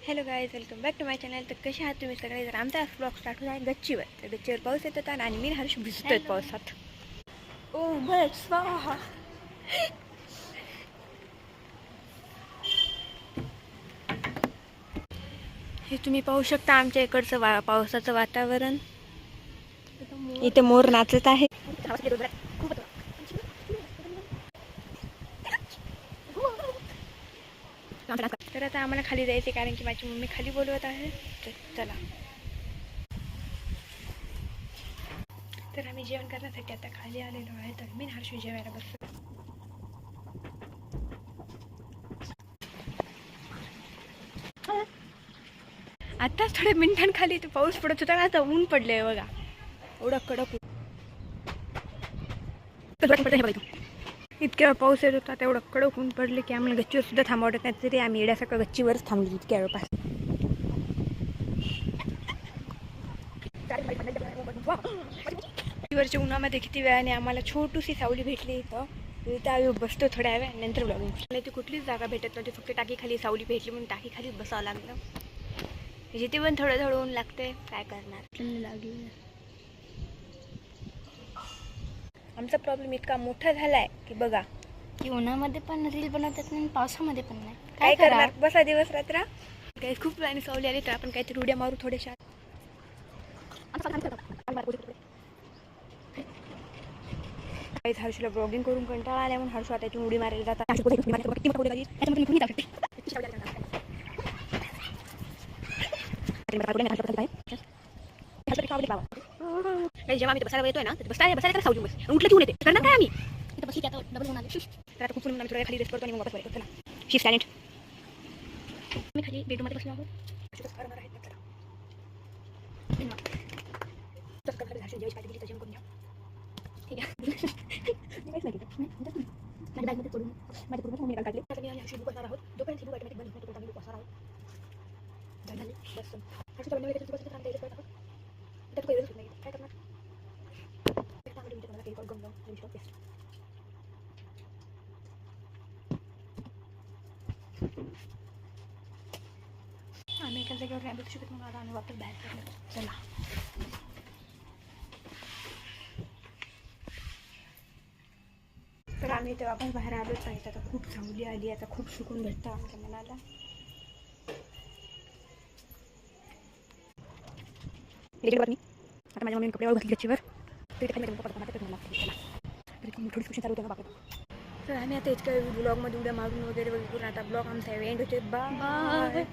Hello guys, welcome back to my channel. तर कसे आहात तुम्ही सगळे? तर आमचा ब्लॉग स्टार्ट होत आहे गच्चीवर. तर गच्चीवर पाऊस येत होता आणि मी हर्ष भिजतोय पावसात. ओ बट स्वाहा. हे तुम्ही पाहू शकता आमच्या इकडचं पावसाचं वातावरण. इथे मोर नाचत आहे. तर आता आम्हाला खाली जायचे कारण की माझी मम्मी खाली बोलवत आहे. तर चला. तर आम्ही जेवण करण्यासाठी आता खाली आलेलो आहे. तर मी हर्षू जेवायला बसलो. आताच थोड्या मिनिटांखाली तो पाऊस पडत होता ना, आता ऊन पडले बघा. एवढं कडक इतक्या वेळ पाऊस येत होता, तेवढं कडक ऊन पडले की आम्हाला गच्चीवर सुद्धा थांबवत नाही. तरी आम्ही येण्यासारखं गच्चीवरच थांबलो इतक्या वेळपास. गच्चीवरच्या उन्हामध्ये किती वेळाने आम्हाला छोटीशी सावली भेटली इथं. आम्ही बसतो थोड्या वेळ नंतर ब्लॉगिंग. मला ती कुठलीच जागा भेटत नव्हती, फक्त टाकी खाली सावली भेटली म्हणून टाकी खाली बसावं लागलं. जिथे पण थोडं थोडं ऊन लागते, काय करणार. लागली आमचा प्रॉब्लेम इतका मोठा झालाय की बघा, की उन्हामध्ये पण रील बनवतात नाही, पावसामध्ये पण नाही. काय करणार. बसा दिवस रात्र. काही खूप वेळाने सावली आली तर आपण काहीतरी उड्या मारू थोड्याशा. काही हर्षूला ब्लॉगिंग करून कंटाळा आल्या म्हणून हर्षू आता उडी मारायला जातात. जेव्हा आम्ही बसायला येतोय ना, बसायला सावली बस उठलं की ऊन येते. करणार काय आम्ही? तर आता खूप ऊन, थोड्या खाली रेस्ट करतो आणि वापस चला. Sheath silent. मी खाली बेडरूममध्ये बसलो आहोत. ठीक आहे. माझ्या बॅगमध्ये पडून माझ्या पूर्ण मम्मी काढले. आता मी आणि हर्षू बसणार आहोत. जोपर्यंत ही बुक ऑटोमॅटिक बंद होत नाही तोपर्यंत आम्ही बसणार आहोत. झाले बस. हर्षूच्या बंद वेळेत बसत आमच्या इथे आहोत. त्यात काही होत नाही. काय करणार? आम्ही तुम्हाला काही कॉल करून आम्ही एका जागेवर नाही बसू शकत म्हणून आता आम्ही वापस बाहेर पडलो. चला. तर आम्ही इथे वापस बाहेर आलोच आहे. आता खूप चांगली आली. आता खूप सुकून भेटतं आमच्या मनाला. आता माझ्या मम्मीने कपडे घातली गच्चीवर. थोडी सुशी चालू होते. तर आम्ही आता इतक्या ब्लॉगमध्ये उड्या मारून वगैरे करून आता ब्लॉग आमचा एंड होते. बाय.